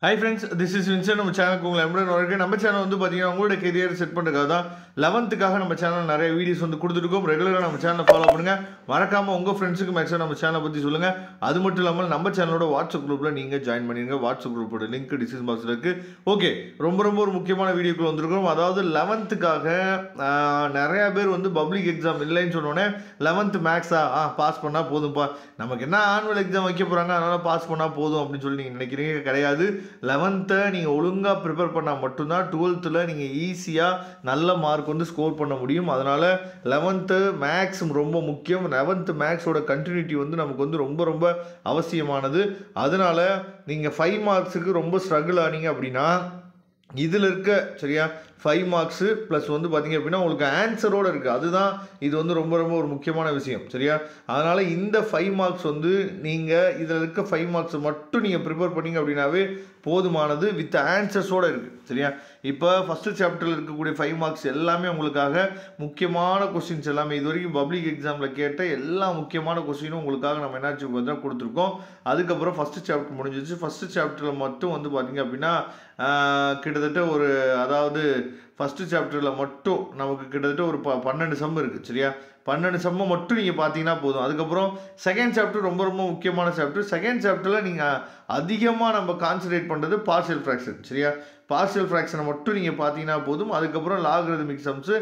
Hi friends, this is Vincent. நம்ம சேனலுக்கு உங்களை எம்புடன் நம்ம சேனல் வந்து பார்த்தீங்கன்னா உங்களோட கெரியர் செட் பண்ணுறதுக்காக தான் 11th நம்ம சேனல் நிறைய வீடியோஸ் வந்து கொடுத்துருக்கோம். ரெகுலராக நம்ம சேனலை ஃபாலோ பண்ணுங்கள். மறக்காமல் உங்கள் ஃப்ரெண்ட்ஸுக்கு மேக்ஸிமம் நம்ம சேனலை பற்றி சொல்லுங்கள். அது மட்டும் இல்லாமல் நம்ம சேனலோட வாட்ஸ்அப் குரூப்பில் நீங்கள் ஜாயின் பண்ணிடுங்க. வாட்ஸ்அப் குரூப்போட லிங்க் டிஸ்கிரிப்ஷன் பாக்ஸில் இருக்குது. ஓகே, ரொம்ப ஒரு முக்கியமான வீடியோக்குள்ள வந்திருக்கிறோம். அதாவது 11th நிறையா பேர் வந்து பப்ளிக் எக்ஸாம் இல்லைன்னு சொன்னோன்னே 11th மேக்ஸா பாஸ் பண்ணால் போதும்ப்பா, நமக்கு என்ன ஆனுவல் எக்ஸாம் வைக்க போகிறாங்க, அதனால் பாஸ் பண்ணால் போதும் அப்படின்னு சொல்லி நீங்கள் நினைக்கிறீங்க. கிடையாது. 11th நீங்கள் ஒழுங்காக ப்ரிப்பேர் பண்ணால் மட்டும்தான் 12th நீங்கள் ஈஸியாக நல்ல மார்க் வந்து ஸ்கோர் பண்ண முடியும். அதனால் 11th மேக்ஸ் ரொம்ப முக்கியம். 11th மேக்ஸோட கண்டினியூட்டி வந்து நமக்கு வந்து ரொம்ப அவசியமானது. அதனால் நீங்கள் 5 மார்க்ஸுக்கு ரொம்ப ஸ்ட்ரகிள் ஆனீங்க அப்படின்னா இதில் இருக்க சரியா 5 மார்க்ஸு ப்ளஸ் வந்து பார்த்திங்க அப்படின்னா உங்களுக்கு ஆன்சரோடு இருக்குது. அதுதான் இது வந்து ரொம்ப ஒரு முக்கியமான விஷயம் சரியா. அதனால் இந்த 5 மார்க்ஸ் வந்து நீங்கள் இதில் இருக்க 5 மார்க்ஸ் மட்டும் நீங்கள் ப்ரிப்பேர் பண்ணிங்க அப்படின்னாவே போதுமானது, வித் ஆன்சர்ஸோடு இருக்குது சரியா. இப்போ ஃபஸ்ட்டு சாப்டரில் இருக்கக்கூடிய 5 மார்க்ஸ் எல்லாமே உங்களுக்காக முக்கியமான கொஸ்டின்ஸ் எல்லாமே இது வரைக்கும் பப்ளிக் எக்ஸாமில் கேட்ட எல்லா முக்கியமான கொஸ்டினும் உங்களுக்காக நம்ம என்னாச்சு பார்த்தா கொடுத்துருக்கோம். அதுக்கப்புறம் ஃபஸ்ட்டு சாப்டர் முடிஞ்சிச்சு. ஃபஸ்ட்டு சாப்டரில் மட்டும் வந்து பார்த்திங்க அப்படின்னா கிட்டத்தட்ட ஒரு அதாவது ஃபஸ்ட்டு சாப்டரில் மட்டும் நமக்கு கிட்டத்தட்ட ஒரு 12 சம் இருக்குது சரியா. 12 சம்மை மட்டும் நீங்கள் பார்த்தீங்கன்னா போதும். அதுக்கப்புறம் செகண்ட் சாப்டர் ரொம்ப முக்கியமான சாப்டர். செகண்ட் சாப்டரில் நீங்கள் அதிகமாக நம்ம கான்சன்ட்ரேட் பண்ணுறது பார்ஷியல் ஃப்ராக்ஷன் சரியா. பார்ஷியல் ஃப்ராக்ஷனை மட்டும் நீங்கள் பார்த்தீங்கன்னா போதும். அதுக்கப்புறம் லாகரிதமிக் சம்ஸு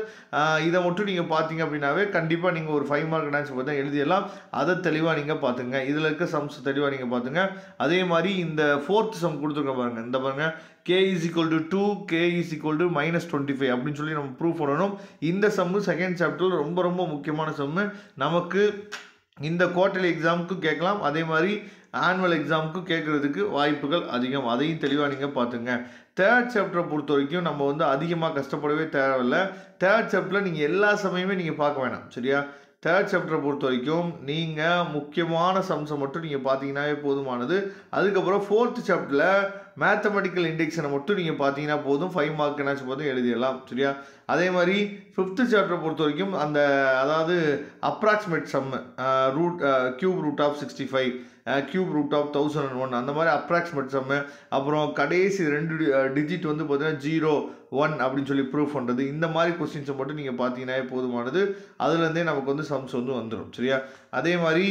இதை மட்டும் நீங்கள் பார்த்தீங்க அப்படின்னாவே கண்டிப்பாக நீங்கள் ஒரு 5 மார்க் ஆன்சர் பார்த்தா எழுதிடலாம். அதை தெளிவாக நீங்கள் பார்த்துங்க. இதில் இருக்க சம்ஸ் தெளிவாக நீங்கள் பார்த்துங்க. அதே மாதிரி இந்த 4th சம் கொடுத்துருக்க பாருங்கள். இந்த பாருங்கள், k is equal to 2, k is equal to -25 அப்படின்னு சொல்லி நம்ம ப்ரூவ் பண்ணணும். இந்த சம்மு செகண்ட் சாப்டரில் ரொம்ப முக்கியமான சம்மு. நமக்கு இந்த குவார்டர்லி எக்ஸாமுக்கு கேட்கலாம், அதே மாதிரி ஆனுவல் எக்ஸாமுக்கு கேட்குறதுக்கு வாய்ப்புகள் அதிகம். அதையும் தெளிவாக நீங்கள் பார்த்துங்க. தேர்ட் சாப்டரை பொறுத்த வரைக்கும் நம்ம வந்து அதிகமாக கஷ்டப்படவே தேவையில்லை. தேர்ட் சாப்டரில் நீங்கள் எல்லா சமயமே நீங்கள் பார்க்க வேணாம் சரியா. தேர்ட் சாப்டரை பொறுத்த வரைக்கும் நீங்கள் முக்கியமான சம்ஸை மட்டும் நீங்கள் பார்த்தீங்கன்னாவே போதுமானது. அதுக்கப்புறம் 4th சாப்டரில் மேத்தமெட்டிக்கல் இண்டெக்ஷனை மட்டும் நீங்கள் பார்த்தீங்கன்னா போதும். 5 மார்க் என்னாச்சும் போதும் எழுதிடலாம் சரியா. அதே மாதிரி 5th சாப்டரை பொறுத்த வரைக்கும் அந்த அதாவது அப்ராக்சிமேட் சம்மு cube root of 65 cube root of 1001 அந்த மாதிரி அப்ராக்சிமேட் சம்மு, அப்புறம் கடைசி 2 டிஜிட் வந்து பார்த்தீங்கன்னா 0, 1 அப்படின்னு சொல்லி ப்ரூவ் பண்ணுறது, இந்த மாதிரி கொஸ்டின்ஸை மட்டும் நீங்கள் பார்த்தீங்கன்னாவே போதுமானது. அதுலேருந்தே நமக்கு வந்து சம்ஸ் வந்து வந்துடும் சரியா. அதே மாதிரி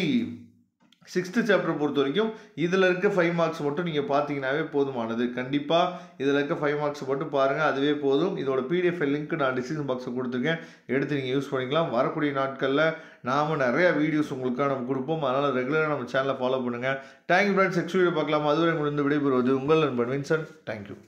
6th சாப்டரை பொறுத்த வரைக்கும் இதில் இருக்க 5 மார்க்ஸ் மட்டும் நீங்கள் பார்த்தீங்கன்னாவே போதுமானது. கண்டிப்பாக இதில் இருக்க 5 மார்க்ஸ் மட்டும் பாருங்கள், அதுவே போதும். இதோட PDF லிங்க் நான் டிஸ்கிரிப்ஷன் பாக்ஸில் கொடுத்துருக்கேன், எடுத்து நீங்கள் யூஸ் பண்ணிக்கலாம். வரக்கூடிய நாட்களில் நாம் நிறையா வீடியோஸ் உங்களுக்காக நம்ம கொடுப்போம். அதனால் ரெகுலராக நம்ம சேனலை ஃபாலோ பண்ணுங்கள். Thank you friends. நெக்ஸ்ட் வீடியோ பார்க்கலாம். அதுவரை முடிந்து விடைபெறுவது உங்கள் நண்பன் வின்சென்ட். தேங்க்யூ.